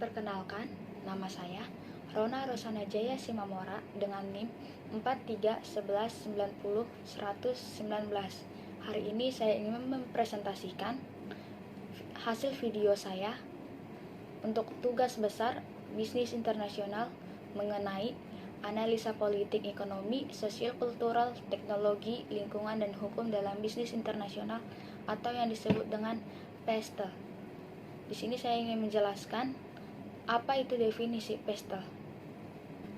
Perkenalkan, nama saya Rona Rosana Jaya Simamora dengan NIM 4311900119. Hari ini saya ingin mempresentasikan hasil video saya untuk tugas besar bisnis internasional mengenai analisa politik, ekonomi, sosial, kultural, teknologi, lingkungan, dan hukum dalam bisnis internasional atau yang disebut dengan PESTEL. Di sini saya ingin menjelaskan apa itu definisi PESTEL.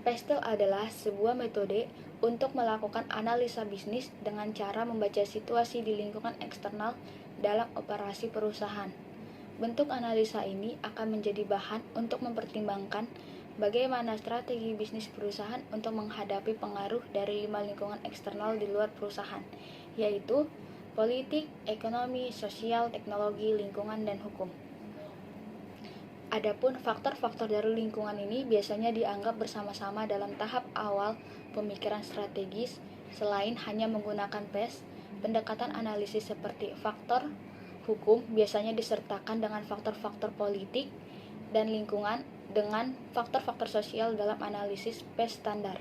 PESTEL adalah sebuah metode untuk melakukan analisa bisnis dengan cara membaca situasi di lingkungan eksternal dalam operasi perusahaan. Bentuk analisa ini akan menjadi bahan untuk mempertimbangkan bagaimana strategi bisnis perusahaan untuk menghadapi pengaruh dari 5 lingkungan eksternal di luar perusahaan, yaitu politik, ekonomi, sosial, teknologi, lingkungan, dan hukum. Adapun faktor-faktor dari lingkungan ini biasanya dianggap bersama-sama dalam tahap awal pemikiran strategis. Selain hanya menggunakan PES, pendekatan analisis seperti faktor hukum biasanya disertakan dengan faktor-faktor politik dan lingkungan dengan faktor-faktor sosial dalam analisis PES standar.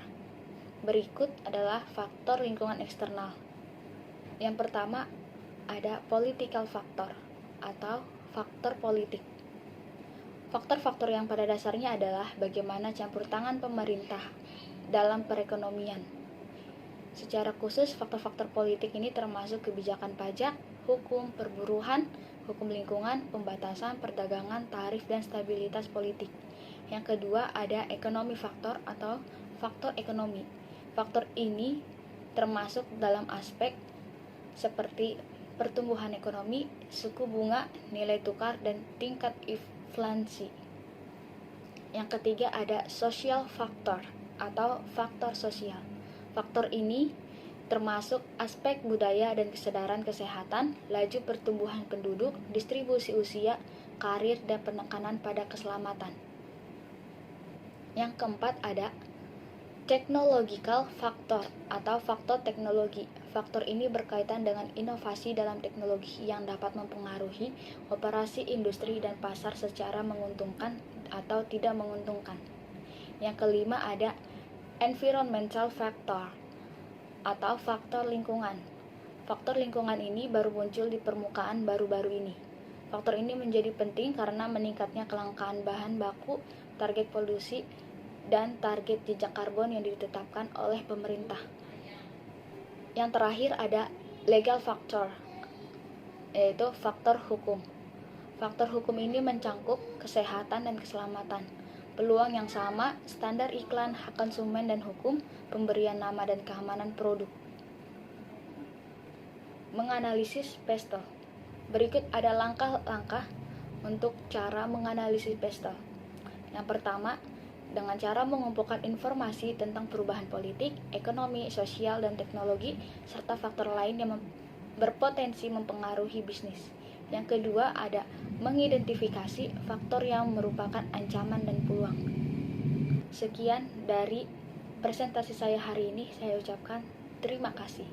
Berikut adalah faktor lingkungan eksternal. Yang pertama ada political factor atau faktor politik. Faktor-faktor yang pada dasarnya adalah bagaimana campur tangan pemerintah dalam perekonomian. Secara khusus, faktor-faktor politik ini termasuk kebijakan pajak, hukum perburuhan, hukum lingkungan, pembatasan, perdagangan, tarif, dan stabilitas politik. Yang kedua ada ekonomi faktor atau faktor ekonomi. Faktor ini termasuk dalam aspek seperti pertumbuhan ekonomi, suku bunga, nilai tukar, dan tingkat inflasi. Yang ketiga ada social factor atau faktor sosial. Faktor ini termasuk aspek budaya dan kesadaran kesehatan, laju pertumbuhan penduduk, distribusi usia, karir, dan penekanan pada keselamatan. Yang keempat ada technological factor atau faktor teknologi. Faktor ini berkaitan dengan inovasi dalam teknologi yang dapat mempengaruhi operasi industri dan pasar secara menguntungkan atau tidak menguntungkan. Yang kelima ada environmental factor atau faktor lingkungan. Faktor lingkungan ini baru muncul di permukaan baru-baru ini. Faktor ini menjadi penting karena meningkatnya kelangkaan bahan baku, target polusi, dan target jejak karbon yang ditetapkan oleh pemerintah. Yang terakhir ada legal factor, yaitu faktor hukum. Faktor hukum ini mencangkup kesehatan dan keselamatan, peluang yang sama, standar iklan, hak konsumen dan hukum, pemberian nama dan keamanan produk. Menganalisis PESTEL. Berikut ada langkah-langkah untuk cara menganalisis PESTEL. Yang pertama, dengan cara mengumpulkan informasi tentang perubahan politik, ekonomi, sosial, dan teknologi, serta faktor lain yang berpotensi mempengaruhi bisnis. Yang kedua ada mengidentifikasi faktor yang merupakan ancaman dan peluang. Sekian dari presentasi saya hari ini, saya ucapkan terima kasih.